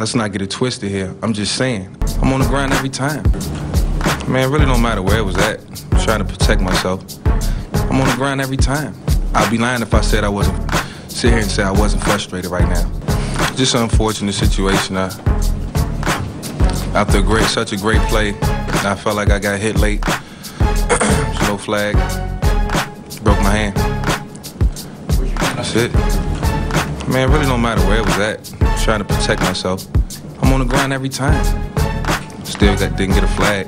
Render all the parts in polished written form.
let's not get it twisted here. I'm just saying, I'm on the grind every time. Man, it really don't matter where it was at. I'm trying to protect myself. I'm on the grind every time. I'd be lying if I said I wasn't, sit here and say I wasn't frustrated right now. Just an unfortunate situation. After such a great play, I felt like I got hit late. No flag. Broke my hand. That's it. Man, it really don't matter where it was at. I'm trying to protect myself. I'm on the grind every time. Still didn't get a flag.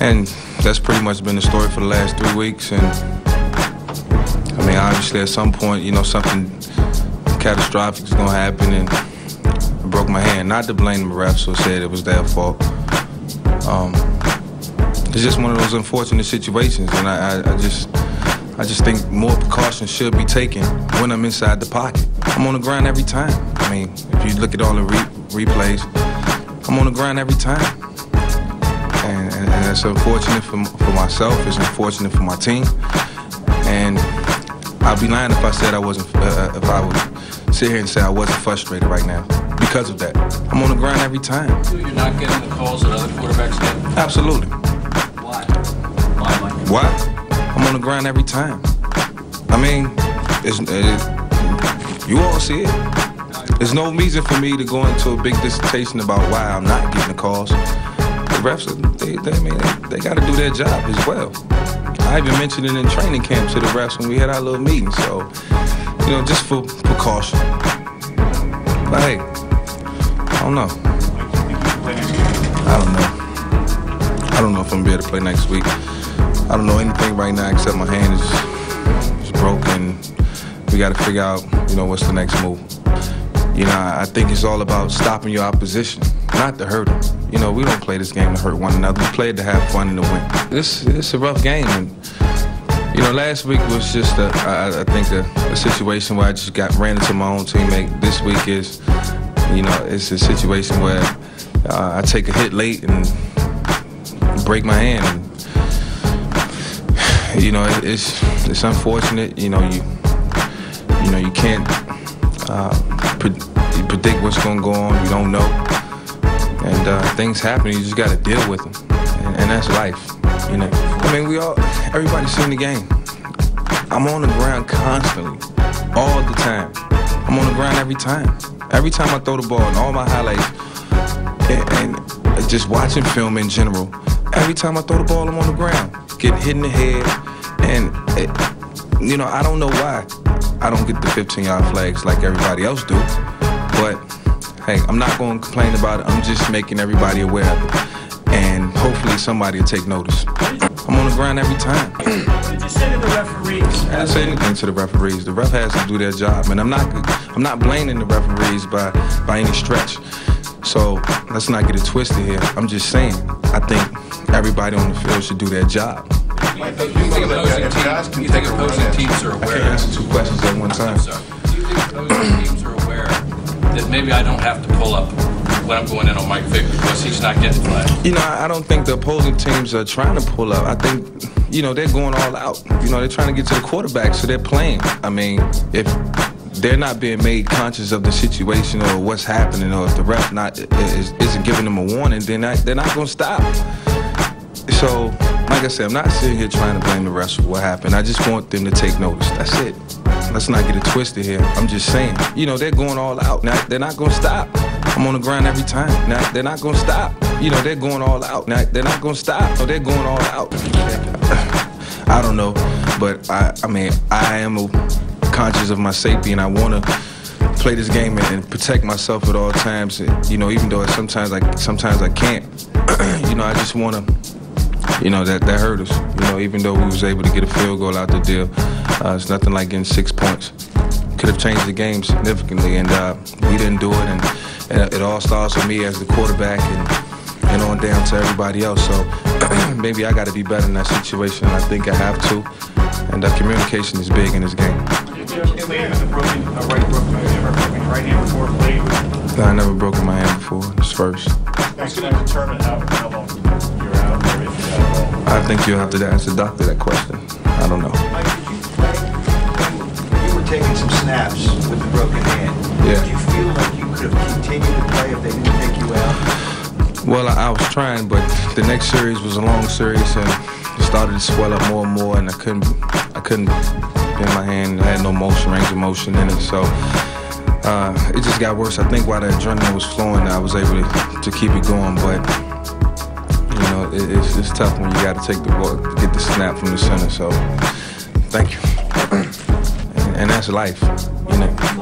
And that's pretty much been the story for the last 3 weeks. And I mean, obviously at some point, you know, something catastrophic is gonna happen, and I broke my hand. Not to blame the refs or said it was their fault. It's just one of those unfortunate situations, and I just think more precautions should be taken when I'm inside the pocket. I'm on the grind every time. I mean, if you look at all the replays, I'm on the grind every time. And it's unfortunate for myself, it's unfortunate for my team. And I'd be lying if I said I wasn't, if I would sit here and say I wasn't frustrated right now because of that. I'm on the grind every time. You're not getting the calls that other quarterbacks get? Absolutely. Why? Why, Michael? Why? I'm on the grind every time. I mean, you all see it. There's no reason for me to go into a big dissertation about why I'm not getting the calls. The refs, they got to do their job as well. I even mentioned it in training camp to the refs when we had our little meeting. So, you know, just for precaution. But hey, I don't know. I don't know if I'm gonna be able to play next week. I don't know anything right now except my hand is broken. We got to figure out, you know, what's the next move. You know, I think it's all about stopping your opposition, not to hurt them. You know, we don't play this game to hurt one another. We play it to have fun and to win. It's a rough game, and you know, last week was just I think a situation where I just ran into my own teammate. This week is, you know, it's a situation where I take a hit late and break my hand. And, you know, it's unfortunate. You know, you can't predict what's gonna go on. You don't know, and things happen. You just got to deal with them, and that's life. You know, I mean, everybody's seen the game. I'm on the ground constantly, all the time. I'm on the ground every time. Every time I throw the ball, and all my highlights, and just watching film in general. Every time I throw the ball, I'm on the ground, getting hit in the head, and you know, I don't know why I don't get the 15-yard flags like everybody else do, but hey, I'm not going to complain about it. I'm just making everybody aware of it, and hopefully somebody will take notice. I'm on the grind every time. What did you say to the referees? I didn't say anything to the referees. The ref has to do their job, and I'm not blaming the referees by any stretch. So let's not get it twisted here. I'm just saying, I think everybody on the field should do their job. Do you think opposing teams are aware? I can't answer 2 questions at one time. Do you think opposing teams are aware that maybe I don't have to pull up when I'm going in on Mike Vick because he's not getting flagged? You know, I don't think the opposing teams are trying to pull up. I think, you know, they're going all out. You know, they're trying to get to the quarterback, so they're playing. I mean, if they're not being made conscious of the situation or what's happening, or if the ref isn't giving them a warning, then they're not going to stop. So, like I said, I'm not sitting here trying to blame the refs for what happened. I just want them to take notice. That's it. Let's not get it twisted here. I'm just saying, you know, they're going all out. Now, they're not going to stop. I'm on the grind every time. Now, they're not going to stop. You know, they're going all out. Now, they're not going to stop. No, they're going all out. I don't know, but I mean, I am conscious of my safety, and I want to play this game and protect myself at all times. You know, even though sometimes I can't. You know, I just want to. You know, that hurt us. You know, even though we was able to get a field goal out the deal, it's nothing like getting 6 points. Could have changed the game significantly, and we didn't do it. And it all starts with me as the quarterback, and on down to everybody else. So maybe I got to be better in that situation, and I think I have to. And communication is big in this game. I never broken my hand before. It's first. That's going to determine how long you're out, or if you're out at all. I think you'll have to ask the doctor that question. I don't know. Mike, you were taking some snaps with the broken hand. Yeah. Did you feel like you could have continued to play if they didn't take you out? Well, I was trying, but the next series was a long series, and it started to swell up more and more, and I couldn't bend my hand. I had no motion, range of motion in it, so it just got worse. I think while the adrenaline was flowing, I was able to keep it going, but you know, it's tough when you got to take the ball to get the snap from the center. So, thank you, and that's life, you know.